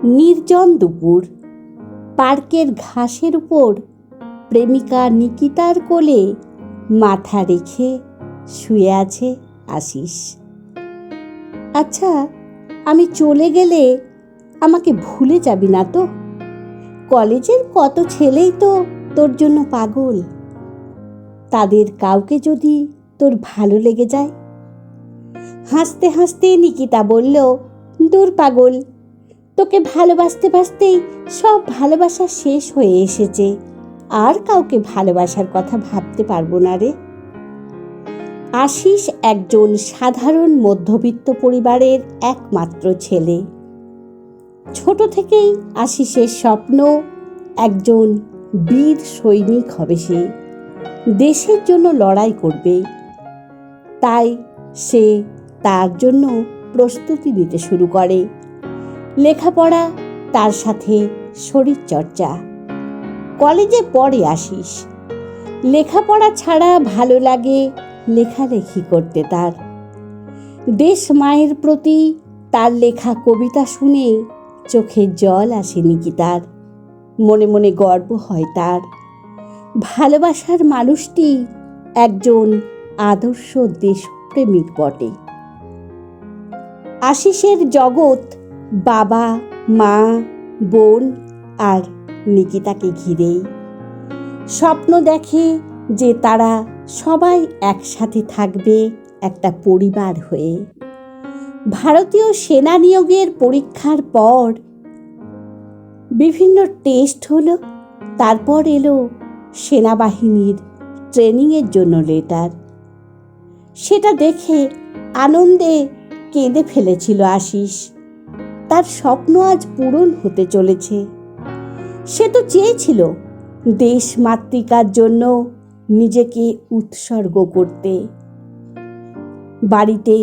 নির্জন দুপুর, পার্কের ঘাসের উপর প্রেমিকা নিকিতার কোলে মাথা রেখে শুয়ে আছে আশিস। আচ্ছা, আমি চলে গেলে আমাকে ভুলে যাবি না তো? কলেজের কত ছেলেই তো তোর জন্য পাগল। তাদের কাউকে যদি তোর ভালো লেগে যায়? হাসতে হাসতে নিকিতা বলল, দূর পাগল, তোকে ভালোবাসতে বাসতেই সব ভালোবাসা শেষ হয়ে এসেছে। আর কাউকে ভালোবাসার কথা ভাবতে পারবো না রে। আশিস একজন সাধারণ মধ্যবিত্ত পরিবারের একমাত্র ছেলে। ছোট থেকেই আশিসের স্বপ্ন একজন বীর সৈনিক হবে সে, দেশের জন্য লড়াই করবে। তাই সে তার জন্য প্রস্তুতি নিতে শুরু করে। লেখাপড়া, তার সাথে শরীরচর্চা। কলেজে পড়ে আশিস। লেখাপড়া ছাড়া ভালো লাগে লেখালেখি করতে তার। দেশ মায়ের প্রতি তার লেখা কবিতা শুনে চোখে জল আসে নিকিতার। মনে মনে গর্ব হয় তার। ভালোবাসার মানুষটি একজন আদর্শ দেশপ্রেমিক বটে। আশিসের জগৎ বাবা, মা, বোন আর নিকিতাকে ঘিরেই। স্বপ্ন দেখে যে তারা সবাই একসাথে থাকবে একটা পরিবার হয়ে। ভারতীয় সেনা নিয়োগের পরীক্ষার পর বিভিন্ন টেস্ট হলো, তারপর এলো সেনাবাহিনীর ট্রেনিংয়ের জন্য লেটার। সেটা দেখে আনন্দে কেঁদে ফেলেছিল আশিস। তার স্বপ্ন আজ পূরণ হতে চলেছে। সে তো চেয়েছিল দেশ মাতৃকার জন্য নিজেকে উৎসর্গ করতে। বাড়িতে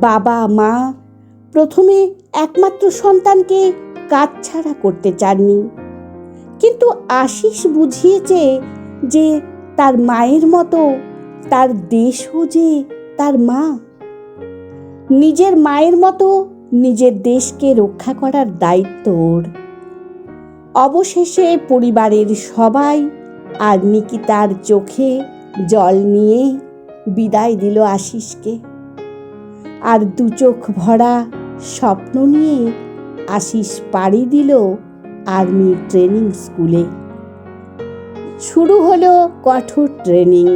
বাবা মা প্রথমে একমাত্র সন্তানকে কাছছাড়া করতে চাননি, কিন্তু আশিস বুঝিয়েছে যে তার মায়ের মতো তার দেশও যে তার মা। নিজের মায়ের মতো নিজের দেশকে রক্ষা করার দায়িত্ব ওর। অবশেষে পরিবারের সবাই আর নিকিতার চোখে জল নিয়ে বিদায় দিল আশিসকে। আর দু চোখ ভরা স্বপ্ন নিয়ে আশিস পাড়ি দিল আর্মি ট্রেনিং স্কুলে। শুরু হলো কঠোর ট্রেনিং।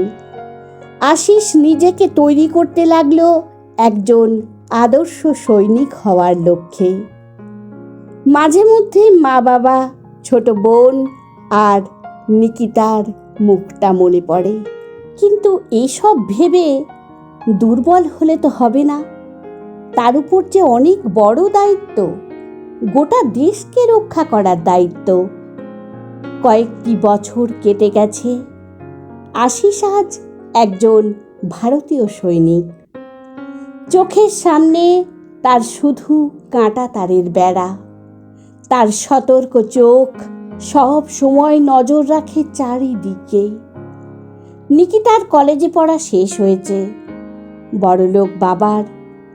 আশিস নিজেকে তৈরি করতে লাগলো একজন আদর্শ সৈনিক হওয়ার লক্ষ্যে। মাঝে মধ্যে মা বাবা, ছোট বোন আর নিকিতার মুখটা মনে পড়ে। কিন্তু এইসব ভেবে দুর্বল হলে তো হবে না। তার উপর যে অনেক বড় দায়িত্ব, গোটা দেশকে রক্ষা করার দায়িত্ব। কয়েকটি বছর কেটে গেছে। আশিস আজ একজন ভারতীয় সৈনিক। চোখের সামনে তার শুধু কাঁটা তারের বেড়া। তার সতর্ক চোখ সব সময় নজর রাখে চারিদিকে। নিকিতার কলেজে পড়া শেষ হয়েছে। বড়লোক বাবার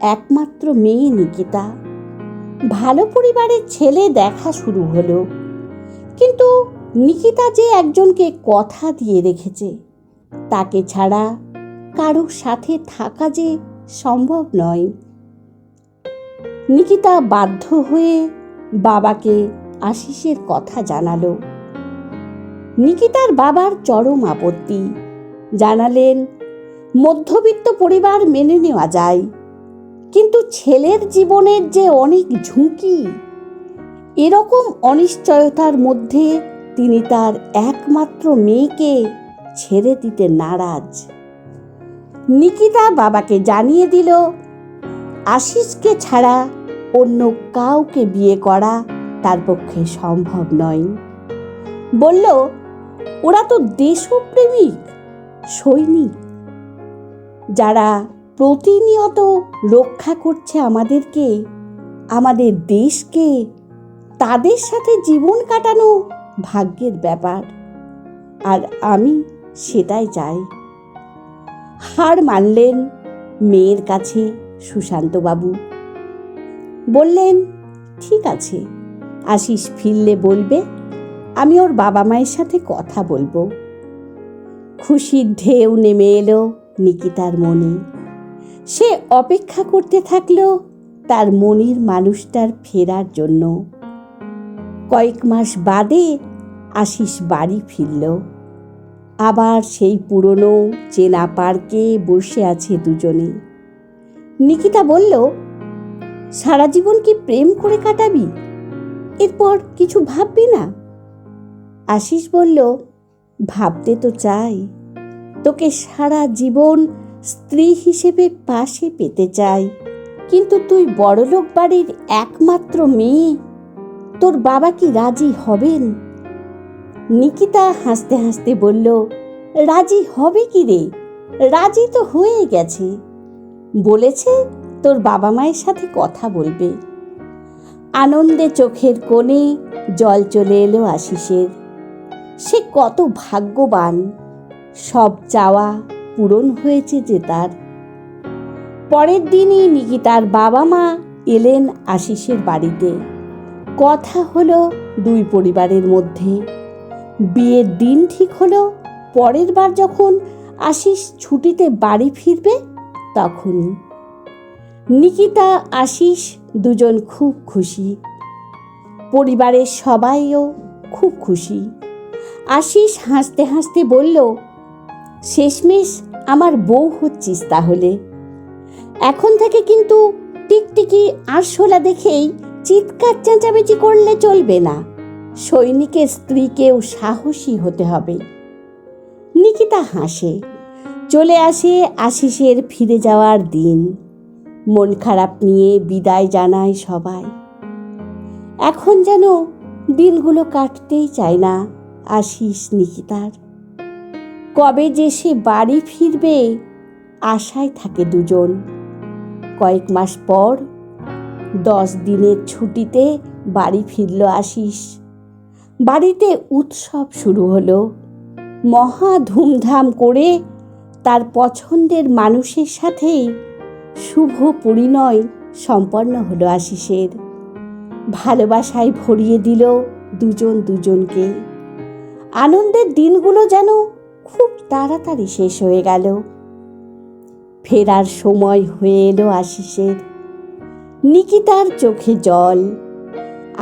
একমাত্র মেয়ে নিকিতা। ভালো পরিবারের ছেলে দেখা শুরু হলো, কিন্তু নিকিতা যে একজনকে কথা দিয়ে রেখেছে, তাকে ছাড়া কারোর সাথে থাকা যে সম্ভব নয়। নিকিতা বাধ্য হয়ে বাবাকে আশিসের কথা জানালো। নিকিতার বাবার চরম আপত্তি। জানালেন, মধ্যবিত্ত পরিবার মেনে নেওয়া যায়, কিন্তু ছেলের জীবনের যে অনেক ঝুঁকি, এরকম অনিশ্চয়তার মধ্যে তিনি তার একমাত্র মেয়েকে ছেড়ে দিতে নারাজ। নিকিতা বাবাকে জানিয়ে দিল, আশিসকে ছাড়া অন্য কাউকে বিয়ে করা তার পক্ষে সম্ভব নয়। বলল, ওরা তো দেশপ্রেমিক সৈনিক, যারা প্রতিনিয়ত রক্ষা করছে আমাদেরকে, আমাদের দেশকে। তাদের সাথে জীবন কাটানো ভাগ্যের ব্যাপার, আর আমি সেটাই চাই। হার মানলেন মেয়ের কাছে সুশান্তবাবু। বললেন, ঠিক আছে, আশিস ফিরলে বলবে আমি ওর বাবা মায়ের সাথে কথা বলবো। খুশির ঢেউ নেমে এলো নিকিতার মনে। সে অপেক্ষা করতে থাকলো তার মনের মানুষটার ফেরার জন্য। কয়েক মাস বাদে আশিস বাড়ি ফিরল। আবার সেই পুরনো চেনা পার্কে বসে আছে দুজনে। নিকিতা বলল, সারা জীবন কি প্রেম করে কাটাবি? এরপর কিছু ভাববি না? আশিস বলল, ভাবতে তো চাই, তোকে সারা জীবন স্ত্রী হিসেবে পাশে পেতে চাই, কিন্তু তুই বড়লোক বাড়ির একমাত্র মেয়ে, তোর বাবা কি রাজি হবেন? নিকিতা হাসতে হাসতে বলল, রাজি হবে কি রে, রাজি তো হয়ে গেছে, বলেছে তোর বাবা মায়ের সাথে কথা বলবে। আনন্দে চোখের কোণে জল চলে এলো আশিসের। সে কত ভাগ্যবান, সব চাওয়া পূরণ হয়েছে যে তার। পরের দিনই নিকিতার বাবা মা এলেন আশিসের বাড়িতে। কথা হলো দুই পরিবারের মধ্যে। বিয়ের দিন ঠিক হলো পরের বার যখন আশিস ছুটিতে বাড়ি ফিরবে তখনই। নিকিতা আশিস দুজন খুব খুশি, পরিবারের সবাইও খুব খুশি। আশিস হাসতে হাসতে বলল, শেষমেশ আমার বউ হচ্ছিস তাহলে। এখন থেকে কিন্তু টিকটিকি আরশোলা দেখেই চিৎকার চেঁচামেচি করলে চলবে না, সৈনিকের স্ত্রীকেও সাহসী হতে হবে। নিকিতা হাসে। চলে আসে আশিসের ফিরে যাওয়ার দিন। মন খারাপ নিয়ে বিদায় জানায় সবাই। এখন যেন দিনগুলো কাটতেই চায় না আশিস নিকিতার। কবে যে সে বাড়ি ফিরবে আশায় থাকে দুজন। কয়েক মাস পর 10 দিনের ছুটিতে বাড়ি ফিরল আশিস। বাড়িতে উৎসব শুরু হলো। মহা ধুমধাম করে তার পছন্দের মানুষের সাথেই শুভ পরিণয় সম্পন্ন হলো আশিসের। ভালোবাসায় ভরিয়ে দিল দুজন দুজনকে। আনন্দের দিনগুলো যেন খুব তাড়াতাড়ি শেষ হয়ে গেল। ফেরার সময় হয়ে এলো আশিসের। নিকিতার চোখে জল।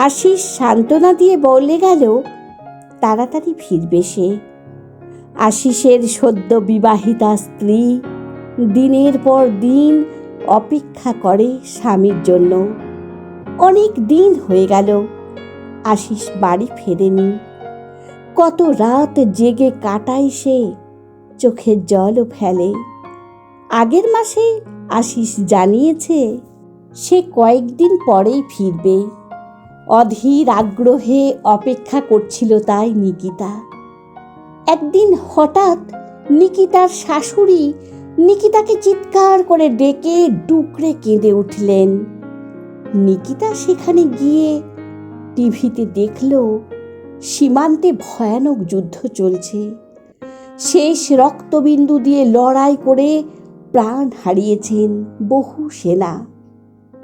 আশিস সান্ত্বনা দিয়ে বলে গেল, তাড়াতাড়ি ফিরবে সে। আশিসের সদ্য বিবাহিতা স্ত্রী দিনের পর দিন অপেক্ষা করে স্বামীর জন্য। অনেক দিন হয়ে গেল আশিস বাড়ি ফেরেনি। কত রাত জেগে কাটায় সে, চোখের জলও ফেলে। আগের মাসে আশিস জানিয়েছে সে কয়েকদিন পরেই ফিরবে। অধীর আগ্রহে অপেক্ষা করছিল তাই নিকিতা। একদিন হঠাৎ নিকিতার শাশুড়ি নিকিতাকে চিৎকার করে ডেকে ডুকরে কেঁদে উঠলেন। নিকিতা সেখানে গিয়ে টিভিতে দেখল সীমান্তে ভয়ানক যুদ্ধ চলছে। শেষ রক্তবিন্দু দিয়ে লড়াই করে প্রাণ হারিয়েছেন বহু সেনা।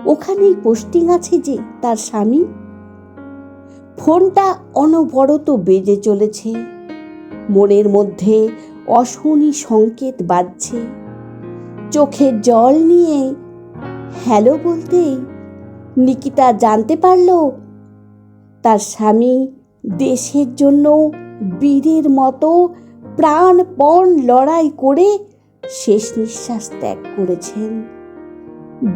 ওখানেই পোস্টিং আছে যে তার স্বামী। ফোনটা অনবরত বেজে চলেছে। মনের মধ্যে অশনি সংকেত বাজছে। চোখের জল নিয়ে হ্যালো বলতেই নিকিতা জানতে পারল তার স্বামী দেশের জন্য বীরের মতো প্রাণপণ লড়াই করে শেষ নিঃশ্বাস ত্যাগ করেছেন।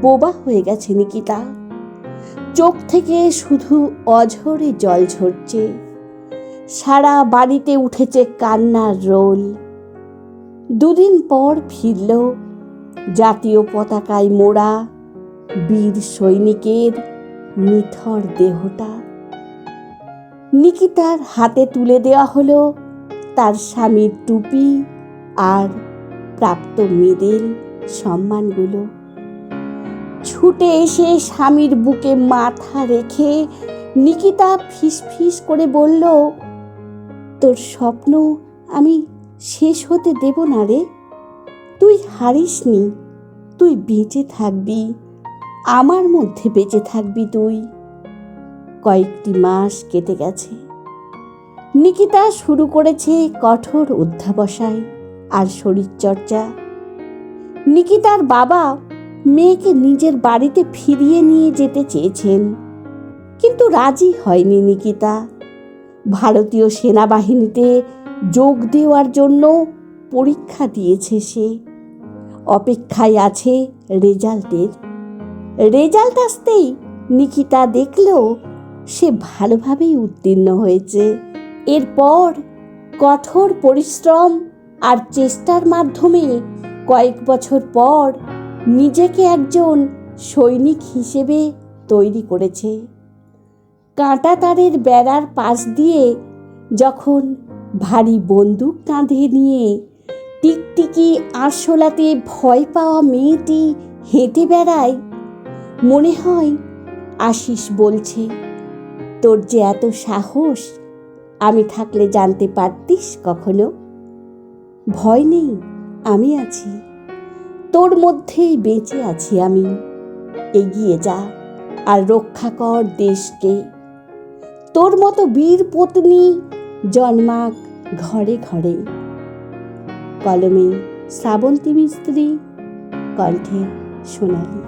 বোবা হয়ে গেছে নিকিতা। চোখ থেকে শুধু অঝরে জল ঝরছে। সারা বাড়িতে উঠেছে কান্নার রোল। 2 দিন পর ফিরল জাতীয় পতাকায় মোড়া বীর সৈনিকের নিথর দেহটা। নিকিতার হাতে তুলে দেওয়া হলো তার স্বামীর টুপি আর প্রাপ্ত মেডেল সম্মানগুলো। ছুটে এসে স্বামীর বুকে মাথা রেখে নিকিতা ফিসফিস করে বলল, তোর স্বপ্ন আমি শেষ হতে দেব না রে। তুই হারিসনি, তুই বেঁচে থাকবি, আমার মধ্যে বেঁচে থাকবি তুই। কয়েকটি মাস কেটে গেছে। নিকিতা শুরু করেছে কঠোর অধ্যাবসায় আর শরীরচর্চা। নিকিতার বাবা মেয়েকে নিজের বাড়িতে ফিরিয়ে নিয়ে যেতে চেয়েছেন, কিন্তু রাজি হয়নি নিকিতা। ভারতীয় সেনাবাহিনীতে যোগ দেওয়ার জন্য পরীক্ষা দিয়েছে সে। অপেক্ষায় আছে রেজাল্টের। রেজাল্ট আসতেই নিকিতা দেখলেও সে ভালোভাবেই উত্তীর্ণ হয়েছে। এরপর কঠোর পরিশ্রম আর চেষ্টার মাধ্যমে কয়েক বছর পর নিজেকে একজন সৈনিক হিসেবে তৈরি করেছে। কাঁটা তারের বেড়ার পাশ দিয়ে যখন ভারী বন্দুক কাঁধে নিয়ে টিকটিকি আরশোলাতে ভয় পাওয়া মেয়েটি হেঁটে বেড়ায়, মনে হয় আশিস বলছে, তোর যে এত সাহস, আমি থাকলে জানতে পারতিস কখনো? ভয় নেই, আমি আছি, তোর মধ্যেই বেঁচে আছি আমি। এগিয়ে যা আর রক্ষা কর দেশকে। তোর মতো বীর পত্নী জন্মাক ঘরে ঘরে। কলমে শ্রাবন্তী মিস্ত্রি, কণ্ঠে সোনালী।